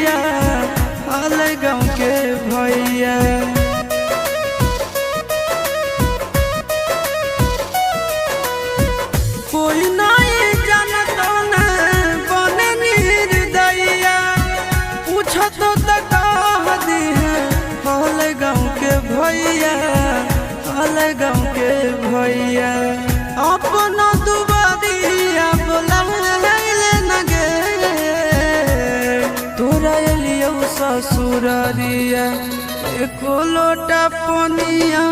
भैया हाल गाँव के भैया। कोई नहीं जानता न बने निर्दयिया, पूछो तो कह दी है हाल गाँव के भैया हाल गाँव के भैया। अपना दुबारिया बोला न गे तोरा एलियो ससुरारिया, एको लोटा पनिया